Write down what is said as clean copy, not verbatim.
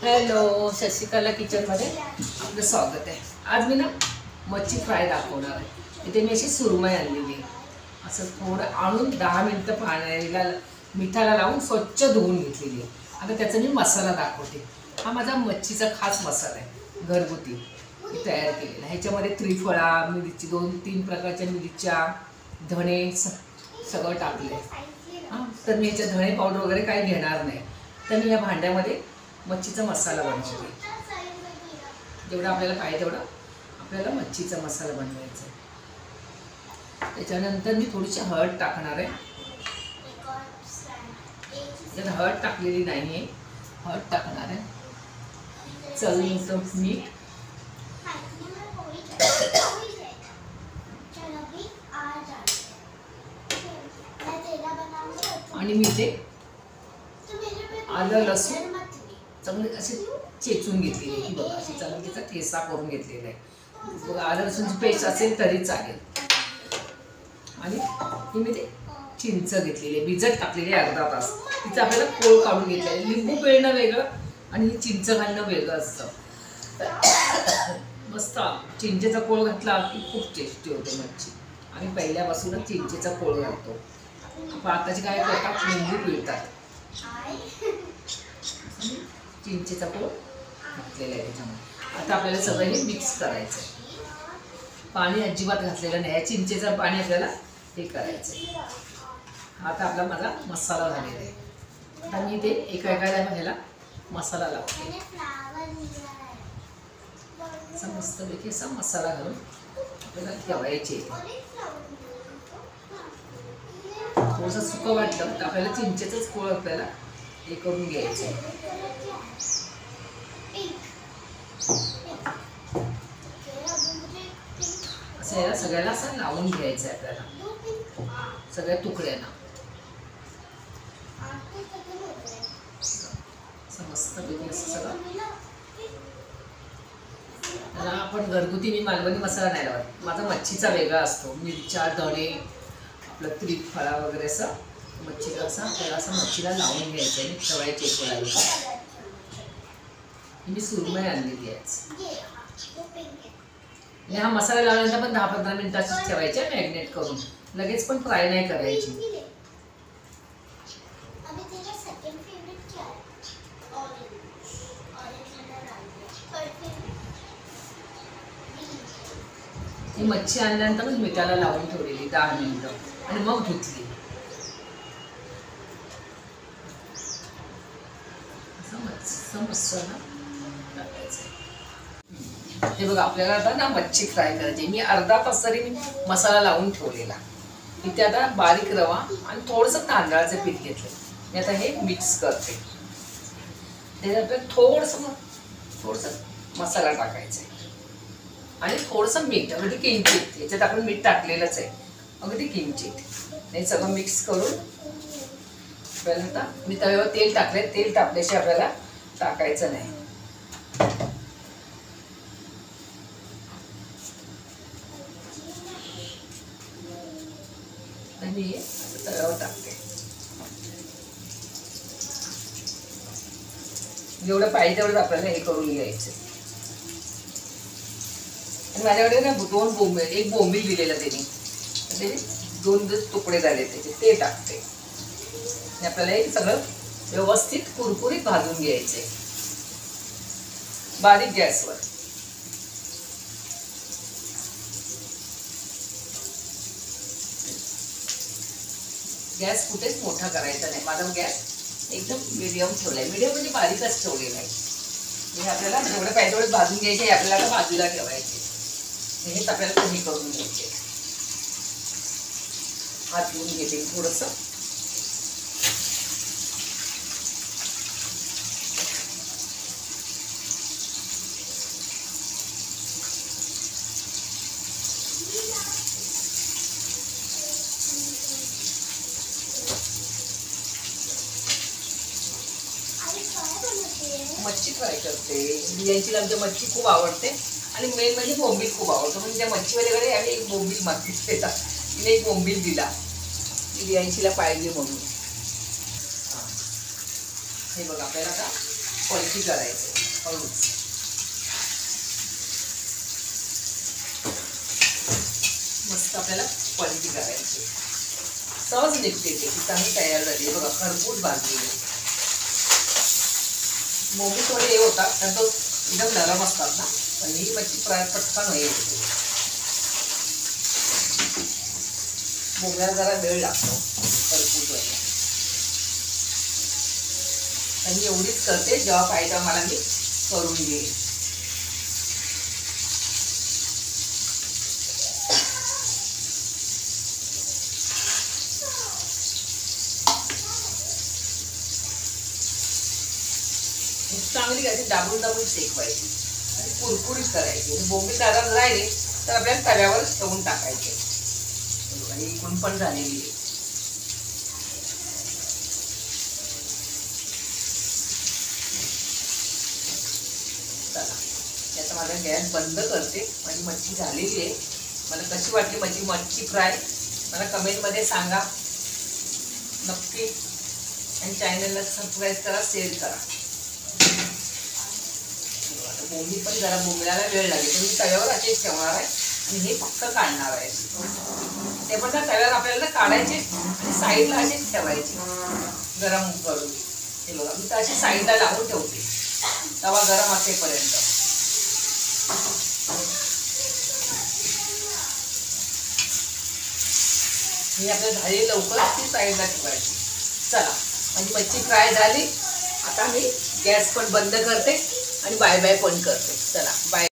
Hello, Shashikala किचनमध्ये आपलं स्वागत आहे. आज मी ना मच्छी फ्राय दाखवणार आहे. इथे मी अशी सुरमई आणलेली आहे. असं थोडं आणून 10 मिनिटं पाण्याला मिठाला लावून स्वच्छ धुवून घेतलेली आहे. आता त्याचा मी मसाला दाखवते. हा माझा मच्छीचा खास मसाला आहे, घरगुती मी तयार केलेला. ह्याच्यामध्ये त्रिफळा, मिरची, 2-3 प्रकारच्या मिरच्या, धणे सगळं टाकले. हां, तर मी ह्याच्यात धणे पावडर वगैरे काही घेणार नाही. तर मी या भांड्यामध्ये मच्छीचा मसाला बनवते. जेवढा आपल्याला पाहिजे तेवढा आपल्याला मच्छीचा मसाला बनवायचा आहे. त्याच्यानंतर मी थोडीशी हळद टाकणार आहे. त्यात हळद टाकलेली नाही आहे, हळद टाकणार आहे. चवीनुसार मीठ, आणि मी ते आलं लसूण चांगले असे चेचून घेतलेली आहे. बघा, अशी चांगली त्याचा ठेसा करून घेतलेला आहे. बघा, आलं लसूणची पेस्ट असेल तरी चालेल. आणि ही मी ते चिंच घेतलेली आहे, भिजत टाकलेली आहे अर्धा तास. तिचं आपल्याला कोळ काढून घेतलेलं आहे. लिंबू पिळणं वेगळं आणि चिंच घालणं वेगळं असतं. मस्त चिंचेचा कोळ घातला की खूप टेस्टी होते मच्छी. आम्ही पहिल्यापासूनच चिंचेचा कोळ घालतो. पण आताचे काय करतात, लिंबू पिळतात. चिंचेचा कोळ घातलेला आहे त्याच्यामध्ये. आता आपल्याला सगळं हे मिक्स करायचं आहे. पाणी अजिबात घातलेलं नाही आहे. चिंचेचं पाणी आपल्याला हे करायचं आहे. आता आपला माझा मसाला झालेला आहे. आता मी ते एका ह्याला मसाला लावते. असा मस्तपैकी असा मसाला घालून आपल्याला ठेवायचे. थोडंसं सुकं वाटलं तर आपल्याला चिंचेचंच कोळ आपल्याला हे करून घ्यायचं आहे. असं याला सगळ्याला असं लावून घ्यायचं आहे आपल्याला, सगळ्या तुकड्यांना. मस्तपैकी असं सगळं. त्याला आपण घरगुती मी मालवणी मसाला नाही लावत. माझा मच्छीचा वेगळा असतो. मिरच्या, धणे, आपलं त्रिफळा वगैरे असं मच्छीला असं त्याला असं मच्छीला लावून घ्यायचं आहे. ठेवायचे थोड्या. मी सुरमई आणलेली आहे. हा मसाला लावल्यानंतर पण 10-15 मिनिटाचीच ठेवायचे मॅरिनेट करून. लगेच पण फ्राय नाही करायची. ही मच्छी आणल्यानंतर पण मिठाला लावून ठेवलेली 10 मिनिटं आणि मग धुतली. मसाला हे बघा, आपल्याला आता ना मच्छी फ्राय करायची. मी अर्धा तास तरी मी मसाला लावून ठेवलेला. इथे आता बारीक रवा आणि थोडंसं तांदळाचं पीठ घेतलं. मी आता हे मिक्स करते. त्याच्यात आपल्याला थोडंसं मसाला टाकायचा आहे आणि थोडंसं मीठ, अगदी किंचित. याच्यात आपण मीठ टाकलेलंच आहे, अगदी किंचित. हे सगळं मिक्स करून आपल्याला आता मी तव्यावर तेल टाकले. तेल टाकल्याशिवाय आपल्याला टाकायचं नाही. आणि हे तव्यावर टाकते. जेवढं पाहिजे तेवढं आपल्याला हे करून घ्यायचं. आणि माझ्याकडे ना एक बोंबील दिलेला त्यांनी, त्याचे 2 तुकडे झाले त्याचे, ते टाकते. आणि आपल्याला हे सगळं व्यवस्थित कुरकुरीत भाजून घ्यायचे बारीक गॅसवर. गॅस कुठेच मोठा करायचा नाही. माझा गॅस एकदम मिडियम ठेवलाय. मिडियम म्हणजे बारीकच ठेवलेला आहे. हे आपल्याला जेवढं पाहिजे तेवढं भाजून घ्यायचे. हे आपल्याला बाजूला ठेवायचे. हेच आपल्याला कमी करून घ्यायचे. हात धुवून घेते थोडंसं. मच्छी फ्राय करते. बिर्याणीची आमच्या मच्छी खूप आवडते आणि मेन म्हणजे बोंबील खूप आवडतो. म्हणजे त्या मच्छीवाल्याकडे आम्ही एक बोंबील मागितलेला. तिने एक बोंबील दिला बिर्याणीला पाहिजे म्हणून. हे बघा आपल्याला आता पलटी करायचं हळूच. मस्त आपल्याला पलटी करायची. सहज निघते ते की चांगली तयार झाली. बघा खरपूस भाजलेली. मोमी थोडे हे होतात तर तो एकदम नरम असतात ना, पण ही मच्छी फ्राय पटकन हे होते. मोम्याला जरा वेळ लागतो खरपूस व्हायला. आणि एवढीच करते, जेव्हा पाहिजे तेव्हा मला मी करून घेईन. चांगली घ्यायची, दाबून दाबून शेकवायची आणि कुरकुरीत करायची. आणि बोंबील दादा राहिले तर आपल्याला तव्यावर ठेवून टाकायचे. आणि इकडून पण झालेली आहे. चला आता माझा गॅस बंद करते. माझी मच्छी झालेली आहे. मला कशी वाटली माझी मच्छी फ्राय मला कमेंटमध्ये सांगा नक्की. आणि चॅनलला सबस्क्राईब करा, शेअर करा. बोंबी पण जरा बोंबल्याला वेळ लागेल, तर मी तव्यावर असेच ठेवणार आहे आणि हे फक्त काढणार आहे. ते पण त्या तव्यावर आपल्याला काढायचे आणि साईडला असेच ठेवायचे गरम करून. हे बघा मी तर अशी साईडला लावून ठेवते तवा गरम असेपर्यंत. ही आपल्याला झाली लवकर ती साईडला ठेवायची. चला माझी मच्छी फ्राय झाली. आता मी गॅस पण बंद करते आणि बाय बाय पण करते. चला बाय.